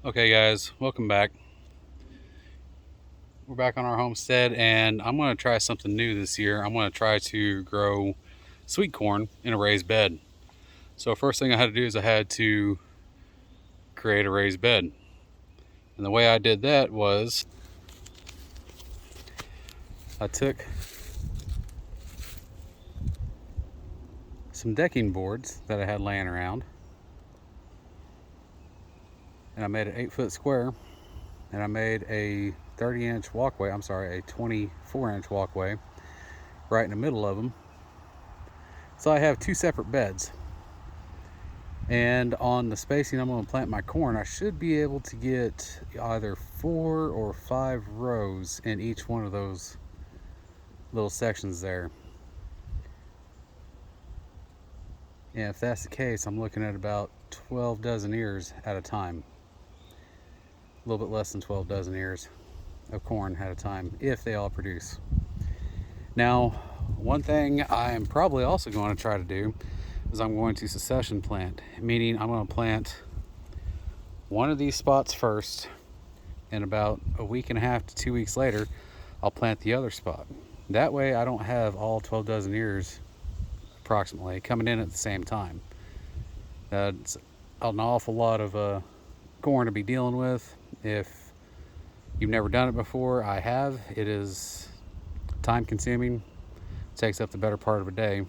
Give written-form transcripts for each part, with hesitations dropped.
Okay guys, welcome back. We're back on our homestead and I'm going to try something new this year. I'm going to try to grow sweet corn in a raised bed. So first thing I had to do is I had to create a raised bed. And the way I did that was I took some decking boards that I had laying around and I made an 8-foot square, and I made a 30-inch walkway, a 24-inch walkway right in the middle of them. So I have two separate beds. And on the spacing I'm going to plant my corn, I should be able to get either 4 or 5 rows in each one of those little sections there. And if that's the case, I'm looking at about 12 dozen ears at a time. A little bit less than 12 dozen ears of corn at a time, if they all produce. Now, one thing I'm probably also going to try to do is I'm going to succession plant, meaning I'm going to plant one of these spots first, and about a week and a half to 2 weeks later, I'll plant the other spot. That way I don't have all 12 dozen ears approximately coming in at the same time. That's an awful lot of corn to be dealing with. If you've never done it before, I have. It is time consuming. It takes up the better part of a day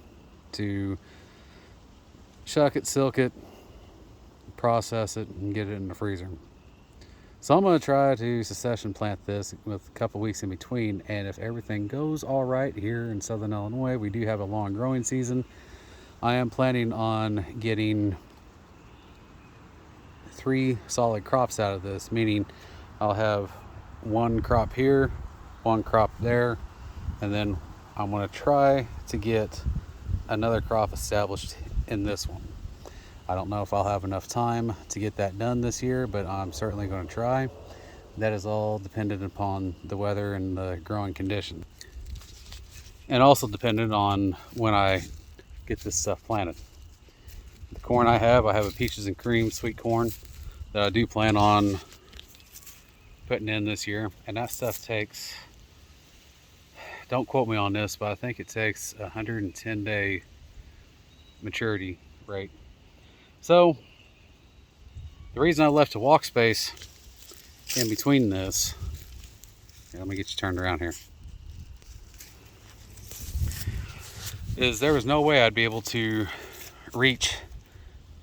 to shuck it, silk it, process it, and get it in the freezer. So I'm going to try to succession plant this with a couple weeks in between, and if everything goes all right here in Southern Illinois, we do have a long growing season. I am planning on getting 3 solid crops out of this, meaning I'll have one crop here, one crop there, and then I'm going to try to get another crop established in this one. I don't know if I'll have enough time to get that done this year, but I'm certainly going to try. That is all dependent upon the weather and the growing condition, and also dependent on when I get this stuff planted. The corn I have a peaches and cream sweet corn that I do plan on putting in this year, and that stuff takes, don't quote me on this, but I think it takes 110-day maturity rate. So the reason I left a walk space in between this, let me get you turned around here, is there was no way I'd be able to reach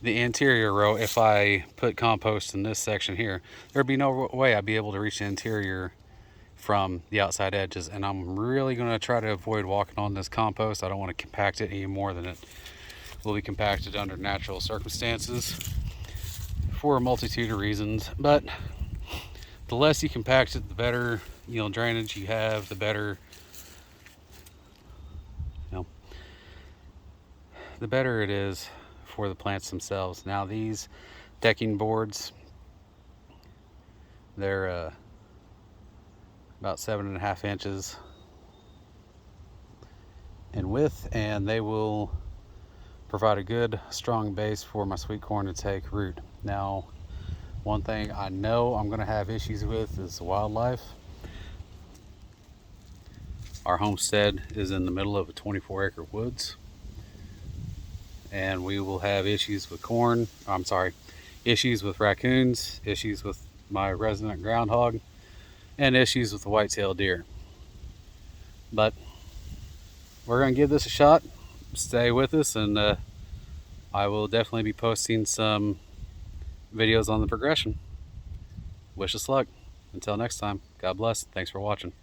the interior row if I put compost in this section here. There'd be no way I'd be able to reach the interior from the outside edges, and I'm really going to try to avoid walking on this compost. I don't want to compact it any more than it will be compacted under natural circumstances for a multitude of reasons. But the less you compact it, the better drainage you have, the better the better it is for the plants themselves. Now these decking boards, they're about 7.5 inches in width, and they will provide a good strong base for my sweet corn to take root. Now, one thing I know I'm going to have issues with is wildlife. Our homestead is in the middle of a 24-acre woods, and we will have issues with issues with raccoons, issues with my resident groundhog, and issues with the white-tailed deer. But we're going to give this a shot. Stay with us, and I will definitely be posting some videos on the progression. Wish us luck. Until next time, God bless. Thanks for watching.